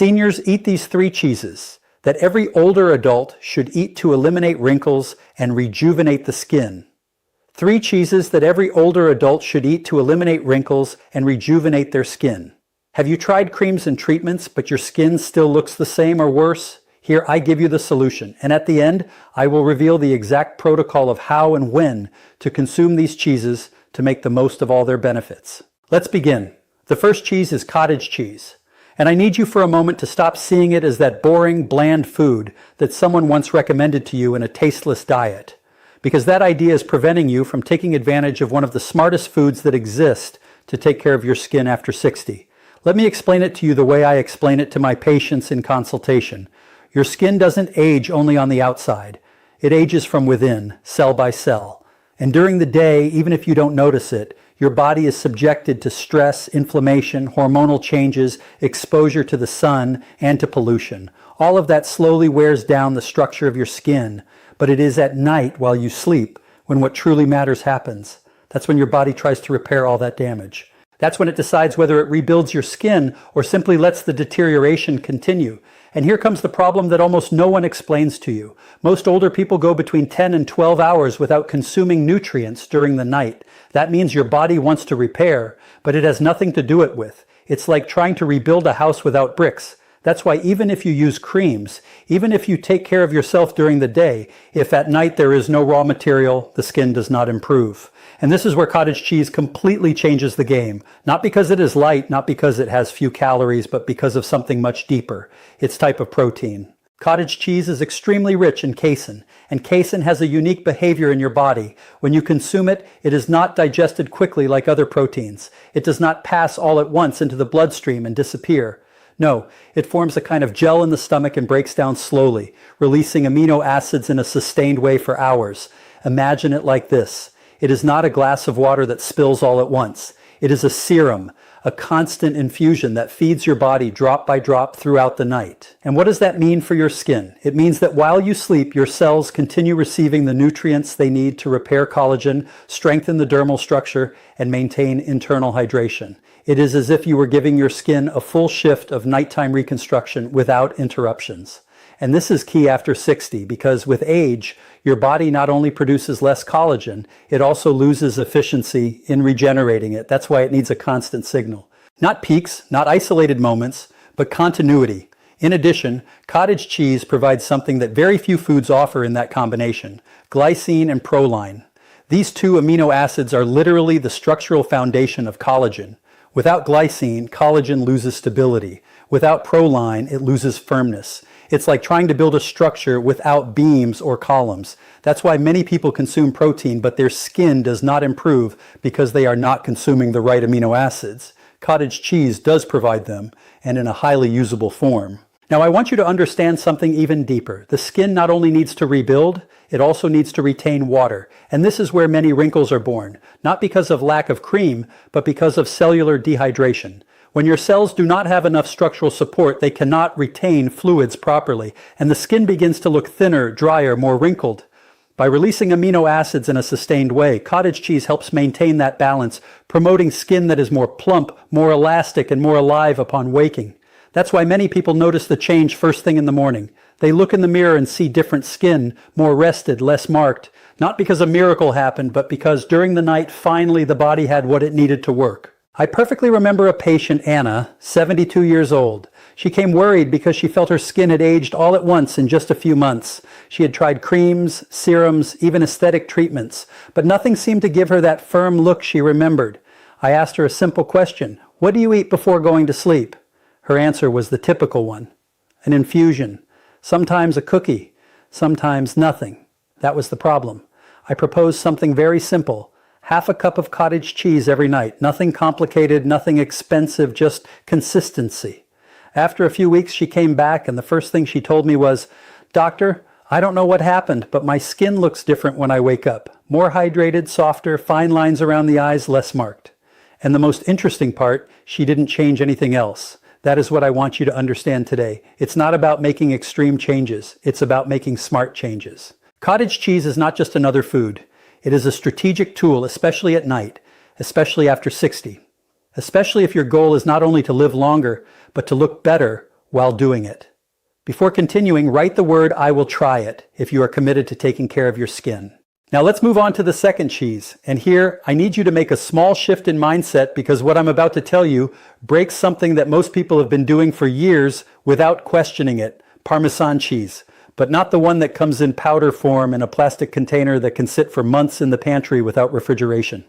Seniors eat these 3 cheeses that every older adult should eat to eliminate wrinkles and rejuvenate the skin. 3 cheeses that every older adult should eat to eliminate wrinkles and rejuvenate their skin. Have you tried creams and treatments, but your skin still looks the same or worse? Here I give you the solution, and at the end, I will reveal the exact protocol of how and when to consume these cheeses to make the most of all their benefits. Let's begin. The first cheese is cottage cheese. And I need you for a moment to stop seeing it as that boring, bland food that someone once recommended to you in a tasteless diet. Because that idea is preventing you from taking advantage of one of the smartest foods that exist to take care of your skin after 60. Let me explain it to you the way I explain it to my patients in consultation. Your skin doesn't age only on the outside. It ages from within, cell by cell. And during the day, even if you don't notice it, your body is subjected to stress, inflammation, hormonal changes, exposure to the sun, and to pollution. All of that slowly wears down the structure of your skin, but it is at night while you sleep when what truly matters happens. That's when your body tries to repair all that damage. That's when it decides whether it rebuilds your skin or simply lets the deterioration continue. And here comes the problem that almost no one explains to you. Most older people go between 10 and 12 hours without consuming nutrients during the night. That means your body wants to repair, but it has nothing to do it with. It's like trying to rebuild a house without bricks. That's why even if you use creams, even if you take care of yourself during the day, if at night there is no raw material, the skin does not improve. And this is where cottage cheese completely changes the game. Not because it is light, not because it has few calories, but because of something much deeper, its type of protein. Cottage cheese is extremely rich in casein, and casein has a unique behavior in your body. When you consume it, it is not digested quickly like other proteins. It does not pass all at once into the bloodstream and disappear. No, it forms a kind of gel in the stomach and breaks down slowly, releasing amino acids in a sustained way for hours. Imagine it like this. It is not a glass of water that spills all at once. It is a serum, a constant infusion that feeds your body drop by drop throughout the night. And what does that mean for your skin? It means that while you sleep, your cells continue receiving the nutrients they need to repair collagen, strengthen the dermal structure, and maintain internal hydration. It is as if you were giving your skin a full shift of nighttime reconstruction without interruptions. And this is key after 60 because with age, your body not only produces less collagen, it also loses efficiency in regenerating it. That's why it needs a constant signal. Not peaks, not isolated moments, but continuity. In addition, cottage cheese provides something that very few foods offer in that combination, glycine and proline. These 2 amino acids are literally the structural foundation of collagen. Without glycine, collagen loses stability. Without proline, it loses firmness. It's like trying to build a structure without beams or columns. That's why many people consume protein, but their skin does not improve because they are not consuming the right amino acids. Cottage cheese does provide them, and in a highly usable form. Now I want you to understand something even deeper. The skin not only needs to rebuild, it also needs to retain water. And this is where many wrinkles are born, not because of lack of cream, but because of cellular dehydration. When your cells do not have enough structural support, they cannot retain fluids properly, and the skin begins to look thinner, drier, more wrinkled. By releasing amino acids in a sustained way, cottage cheese helps maintain that balance, promoting skin that is more plump, more elastic, and more alive upon waking. That's why many people notice the change first thing in the morning. They look in the mirror and see different skin, more rested, less marked, not because a miracle happened, but because during the night, finally the body had what it needed to work. I perfectly remember a patient, Anna, 72 years old. She came worried because she felt her skin had aged all at once in just a few months. She had tried creams, serums, even aesthetic treatments, but nothing seemed to give her that firm look she remembered. I asked her a simple question: what do you eat before going to sleep? Her answer was the typical one: an infusion, sometimes a cookie, sometimes nothing. That was the problem. I proposed something very simple. Half a cup of cottage cheese every night. Nothing complicated, nothing expensive, just consistency. After a few weeks, she came back, and the first thing she told me was, "Doctor, I don't know what happened, but my skin looks different when I wake up. More hydrated, softer, fine lines around the eyes, less marked." And the most interesting part, she didn't change anything else. That is what I want you to understand today. It's not about making extreme changes. It's about making smart changes. Cottage cheese is not just another food. It is a strategic tool, especially at night, especially after 60. Especially if your goal is not only to live longer, but to look better while doing it. Before continuing, write the word "I will try it" if you are committed to taking care of your skin. Now let's move on to the second cheese. And here, I need you to make a small shift in mindset because what I'm about to tell you breaks something that most people have been doing for years without questioning it: Parmesan cheese. But not the one that comes in powder form in a plastic container that can sit for months in the pantry without refrigeration.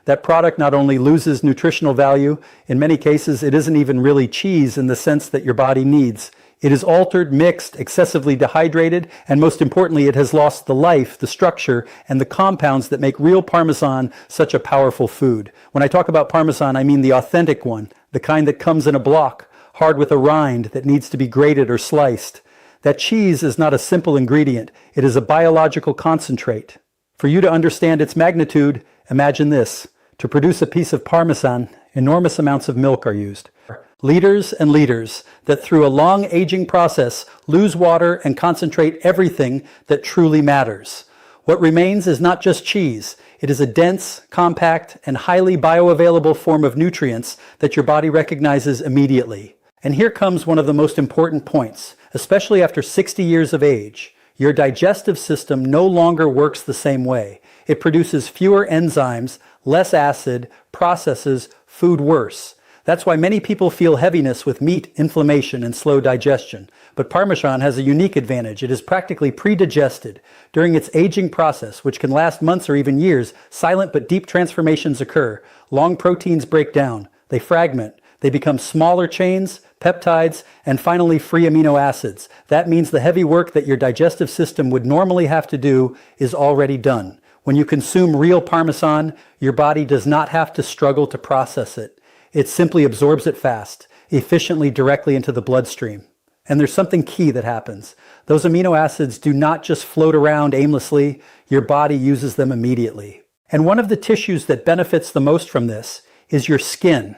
That product not only loses nutritional value, in many cases it isn't even really cheese in the sense that your body needs. It is altered, mixed, excessively dehydrated, and most importantly, it has lost the life, the structure, and the compounds that make real Parmesan such a powerful food. When I talk about Parmesan, I mean the authentic one, the kind that comes in a block, hard with a rind that needs to be grated or sliced. That cheese is not a simple ingredient. It is a biological concentrate. For you to understand its magnitude, imagine this. To produce a piece of Parmesan, enormous amounts of milk are used. Liters and liters that through a long aging process lose water and concentrate everything that truly matters. What remains is not just cheese. It is a dense, compact, and highly bioavailable form of nutrients that your body recognizes immediately. And here comes one of the most important points, especially after 60 years of age. Your digestive system no longer works the same way. It produces fewer enzymes, less acid, processes food worse. That's why many people feel heaviness with meat, inflammation, and slow digestion. But Parmesan has a unique advantage. It is practically pre-digested. During its aging process, which can last months or even years, silent but deep transformations occur. Long proteins break down. They fragment. They become smaller chains, peptides, and finally free amino acids. That means the heavy work that your digestive system would normally have to do is already done. When you consume real Parmesan, your body does not have to struggle to process it. It simply absorbs it fast, efficiently, directly into the bloodstream. And there's something key that happens. Those amino acids do not just float around aimlessly, your body uses them immediately. And one of the tissues that benefits the most from this is your skin.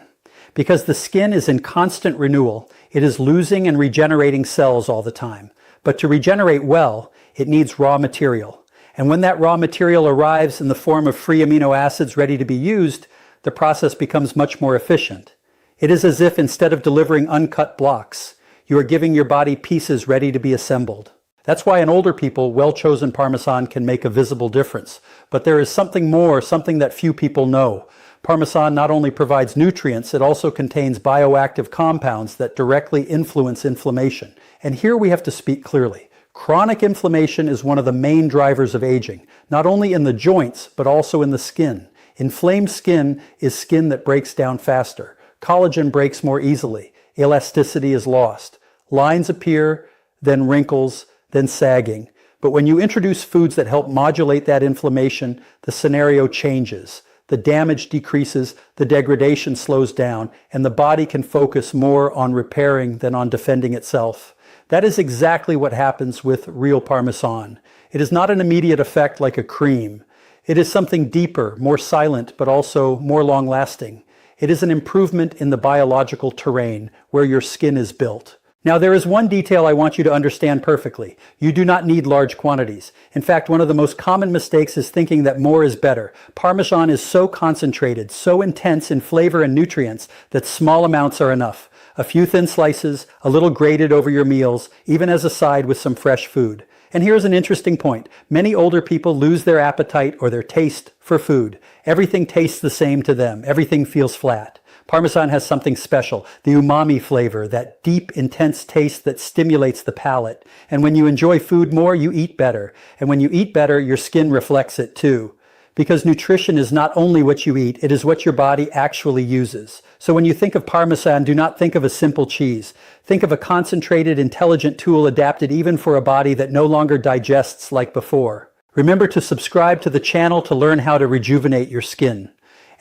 Because the skin is in constant renewal, it is losing and regenerating cells all the time. But to regenerate well, it needs raw material. And when that raw material arrives in the form of free amino acids ready to be used, the process becomes much more efficient. It is as if instead of delivering uncut blocks, you are giving your body pieces ready to be assembled. That's why in older people, well-chosen Parmesan can make a visible difference. But there is something more, something that few people know. Parmesan not only provides nutrients, it also contains bioactive compounds that directly influence inflammation. And here we have to speak clearly. Chronic inflammation is one of the main drivers of aging, not only in the joints, but also in the skin. Inflamed skin is skin that breaks down faster. Collagen breaks more easily. Elasticity is lost. Lines appear, then wrinkles, then sagging. But when you introduce foods that help modulate that inflammation, the scenario changes. The damage decreases, the degradation slows down, and the body can focus more on repairing than on defending itself. That is exactly what happens with real Parmesan. It is not an immediate effect like a cream. It is something deeper, more silent, but also more long-lasting. It is an improvement in the biological terrain where your skin is built. Now, there is one detail I want you to understand perfectly. You do not need large quantities. In fact, one of the most common mistakes is thinking that more is better. Parmesan is so concentrated, so intense in flavor and nutrients that small amounts are enough. A few thin slices, a little grated over your meals, even as a side with some fresh food. And here's an interesting point. Many older people lose their appetite or their taste for food. Everything tastes the same to them. Everything feels flat. Parmesan has something special, the umami flavor, that deep, intense taste that stimulates the palate. And when you enjoy food more, you eat better. And when you eat better, your skin reflects it too. Because nutrition is not only what you eat, it is what your body actually uses. So when you think of Parmesan, do not think of a simple cheese. Think of a concentrated, intelligent tool adapted even for a body that no longer digests like before. Remember to subscribe to the channel to learn how to rejuvenate your skin.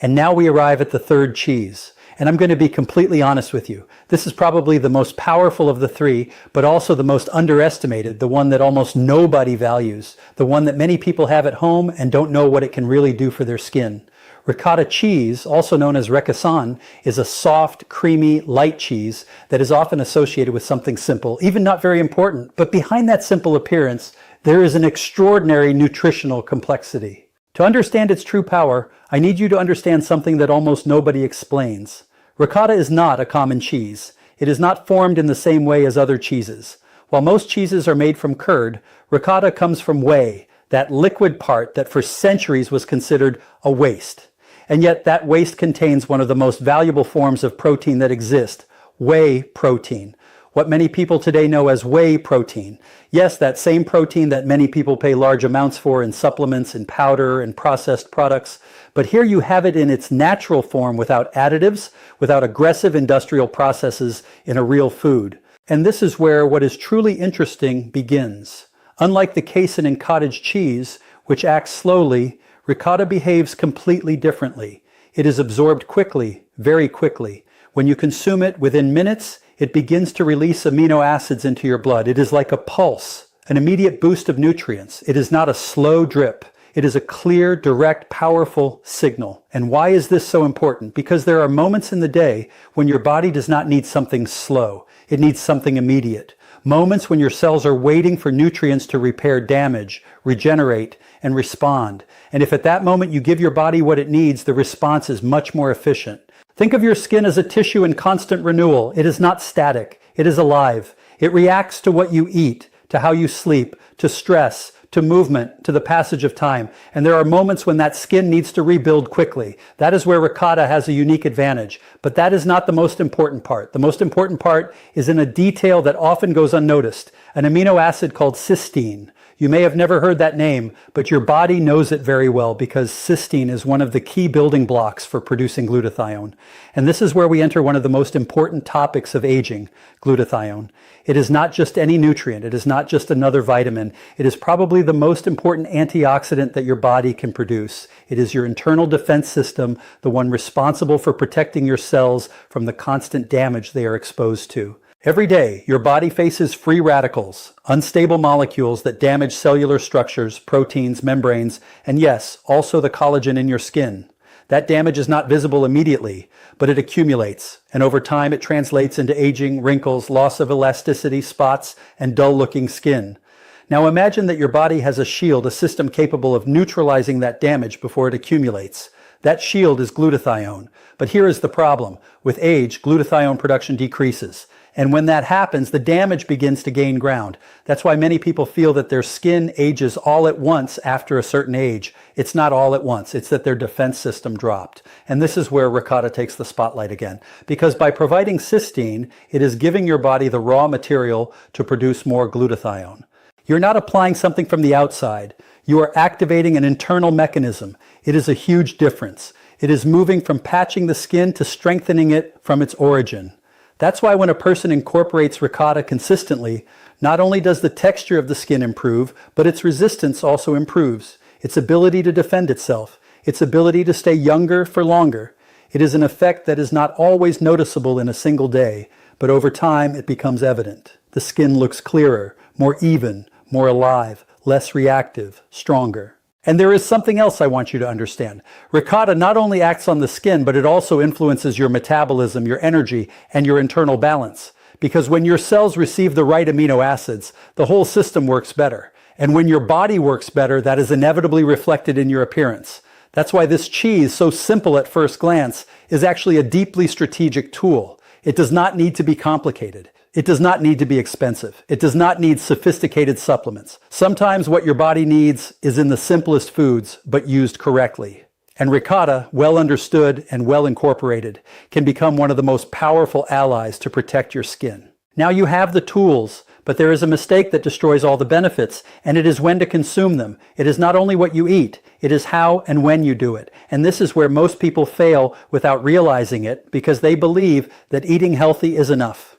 And now we arrive at the third cheese. And I'm going to be completely honest with you. This is probably the most powerful of the three, but also the most underestimated, the one that almost nobody values, the one that many people have at home and don't know what it can really do for their skin. Ricotta cheese, also known as Requesón, is a soft, creamy, light cheese that is often associated with something simple, even not very important. But behind that simple appearance, there is an extraordinary nutritional complexity. To understand its true power, I need you to understand something that almost nobody explains. Ricotta is not a common cheese. It is not formed in the same way as other cheeses. While most cheeses are made from curd, ricotta comes from whey, that liquid part that for centuries was considered a waste. And yet that waste contains one of the most valuable forms of protein that exist, whey protein. What many people today know as whey protein. Yes, that same protein that many people pay large amounts for in supplements, in powder, and processed products. But here you have it in its natural form without additives, without aggressive industrial processes in a real food. And this is where what is truly interesting begins. Unlike the casein in cottage cheese, which acts slowly, ricotta behaves completely differently. It is absorbed quickly, very quickly. When you consume it within minutes, it begins to release amino acids into your blood. It is like a pulse, an immediate boost of nutrients. It is not a slow drip. It is a clear, direct, powerful signal. And why is this so important? Because there are moments in the day when your body does not need something slow. It needs something immediate. Moments when your cells are waiting for nutrients to repair damage, regenerate, and respond. And if at that moment you give your body what it needs, the response is much more efficient. Think of your skin as a tissue in constant renewal. It is not static. It is alive. It reacts to what you eat, to how you sleep, to stress, to movement, to the passage of time. And there are moments when that skin needs to rebuild quickly. That is where ricotta has a unique advantage. But that is not the most important part. The most important part is in a detail that often goes unnoticed, an amino acid called cysteine. You may have never heard that name, but your body knows it very well because cysteine is one of the key building blocks for producing glutathione. And this is where we enter one of the most important topics of aging, glutathione. It is not just any nutrient. It is not just another vitamin. It is probably the most important antioxidant that your body can produce. It is your internal defense system, the one responsible for protecting your cells from the constant damage they are exposed to. Every day, your body faces free radicals, unstable molecules that damage cellular structures, proteins, membranes, and yes, also the collagen in your skin. That damage is not visible immediately, but it accumulates, and over time it translates into aging, wrinkles, loss of elasticity, spots, and dull-looking skin. Now imagine that your body has a shield, a system capable of neutralizing that damage before it accumulates. That shield is glutathione. But here is the problem. With age, glutathione production decreases. And when that happens, the damage begins to gain ground. That's why many people feel that their skin ages all at once after a certain age. It's not all at once. It's that their defense system dropped. And this is where ricotta takes the spotlight again. Because by providing cysteine, it is giving your body the raw material to produce more glutathione. You're not applying something from the outside. You are activating an internal mechanism. It is a huge difference. It is moving from patching the skin to strengthening it from its origin. That's why when a person incorporates ricotta consistently, not only does the texture of the skin improve, but its resistance also improves. Its ability to defend itself, its ability to stay younger for longer. It is an effect that is not always noticeable in a single day, but over time it becomes evident. The skin looks clearer, more even, more alive, less reactive, stronger. And there is something else I want you to understand. Ricotta not only acts on the skin, but it also influences your metabolism, your energy, and your internal balance. Because when your cells receive the right amino acids, the whole system works better. And when your body works better, that is inevitably reflected in your appearance. That's why this cheese, so simple at first glance, is actually a deeply strategic tool. It does not need to be complicated. It does not need to be expensive. It does not need sophisticated supplements. Sometimes what your body needs is in the simplest foods, but used correctly. And ricotta, well understood and well incorporated, can become one of the most powerful allies to protect your skin. Now you have the tools, but there is a mistake that destroys all the benefits, and it is when to consume them. It is not only what you eat, it is how and when you do it. And this is where most people fail without realizing it, because they believe that eating healthy is enough.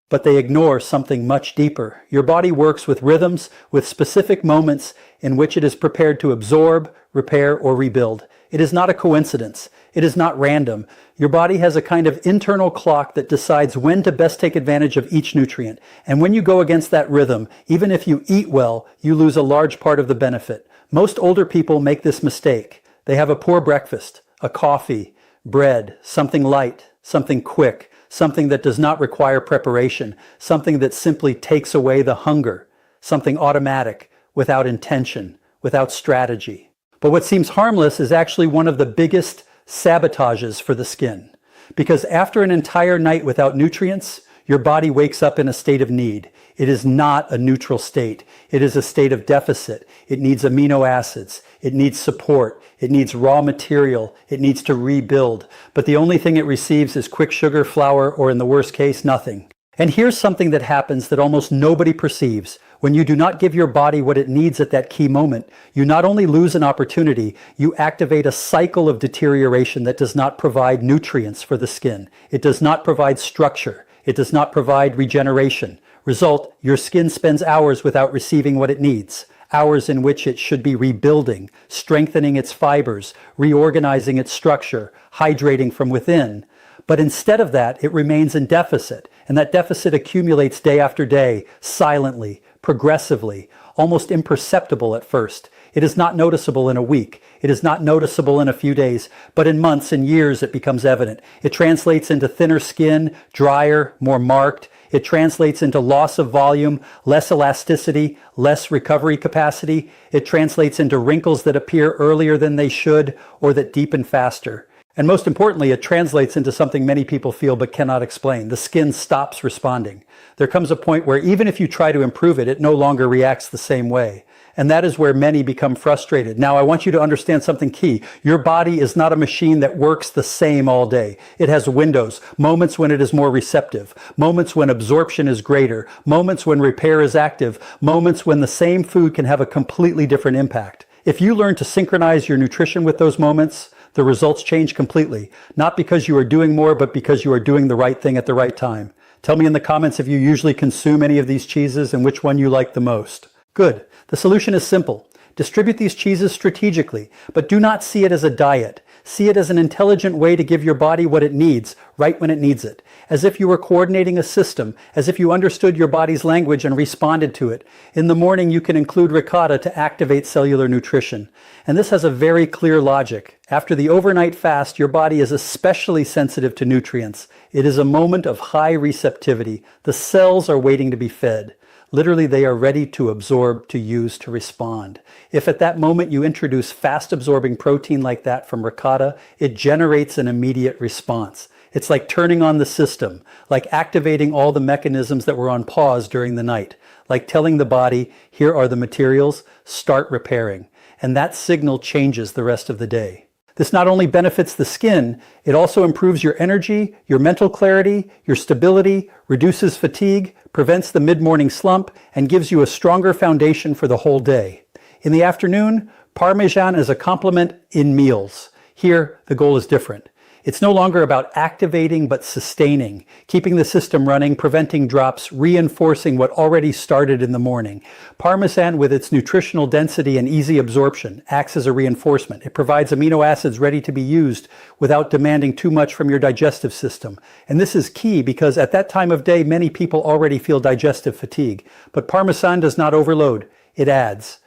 But they ignore something much deeper. Your body works with rhythms, with specific moments in which it is prepared to absorb, repair, or rebuild. It is not a coincidence. It is not random. Your body has a kind of internal clock that decides when to best take advantage of each nutrient. And when you go against that rhythm, even if you eat well, you lose a large part of the benefit. Most older people make this mistake. They have a poor breakfast, a coffee, bread, something light, something quick, something that does not require preparation, something that simply takes away the hunger, something automatic, without intention, without strategy. But what seems harmless is actually one of the biggest sabotages for the skin. Because after an entire night without nutrients, your body wakes up in a state of need. It is not a neutral state. It is a state of deficit. It needs amino acids. It needs support. It needs raw material. It needs to rebuild. But the only thing it receives is quick sugar, flour, or in the worst case, nothing. And here's something that happens that almost nobody perceives. When you do not give your body what it needs at that key moment, you not only lose an opportunity, you activate a cycle of deterioration that does not provide nutrients for the skin. It does not provide structure. It does not provide regeneration. Result, your skin spends hours without receiving what it needs. Hours in which it should be rebuilding, strengthening its fibers, reorganizing its structure, hydrating from within. But instead of that, it remains in deficit, and that deficit accumulates day after day, silently, progressively, almost imperceptible at first. It is not noticeable in a week. It is not noticeable in a few days, but in months and years it becomes evident. It translates into thinner skin, drier, more marked. It translates into loss of volume, less elasticity, less recovery capacity. It translates into wrinkles that appear earlier than they should or that deepen faster. And most importantly, it translates into something many people feel but cannot explain. The skin stops responding. There comes a point where even if you try to improve it, it no longer reacts the same way. And that is where many become frustrated. Now, I want you to understand something key. Your body is not a machine that works the same all day. It has windows, moments when it is more receptive, moments when absorption is greater, moments when repair is active, moments when the same food can have a completely different impact. If you learn to synchronize your nutrition with those moments, the results change completely. Not because you are doing more, but because you are doing the right thing at the right time. Tell me in the comments if you usually consume any of these cheeses and which one you like the most. Good. The solution is simple. Distribute these cheeses strategically, but do not see it as a diet. See it as an intelligent way to give your body what it needs, right when it needs it. As if you were coordinating a system, as if you understood your body's language and responded to it. In the morning, you can include ricotta to activate cellular nutrition. And this has a very clear logic. After the overnight fast, your body is especially sensitive to nutrients. It is a moment of high receptivity. The cells are waiting to be fed. Literally, they are ready to absorb, to use, to respond. If at that moment you introduce fast-absorbing protein like that from ricotta, it generates an immediate response. It's like turning on the system, like activating all the mechanisms that were on pause during the night, like telling the body, here are the materials, start repairing. And that signal changes the rest of the day. This not only benefits the skin, it also improves your energy, your mental clarity, your stability, reduces fatigue, prevents the mid-morning slump, and gives you a stronger foundation for the whole day. In the afternoon, Parmesan is a complement in meals. Here, the goal is different. It's no longer about activating, but sustaining, keeping the system running, preventing drops, reinforcing what already started in the morning. Parmesan, with its nutritional density and easy absorption, acts as a reinforcement. It provides amino acids ready to be used without demanding too much from your digestive system. And this is key because at that time of day, many people already feel digestive fatigue. But Parmesan does not overload. It adds.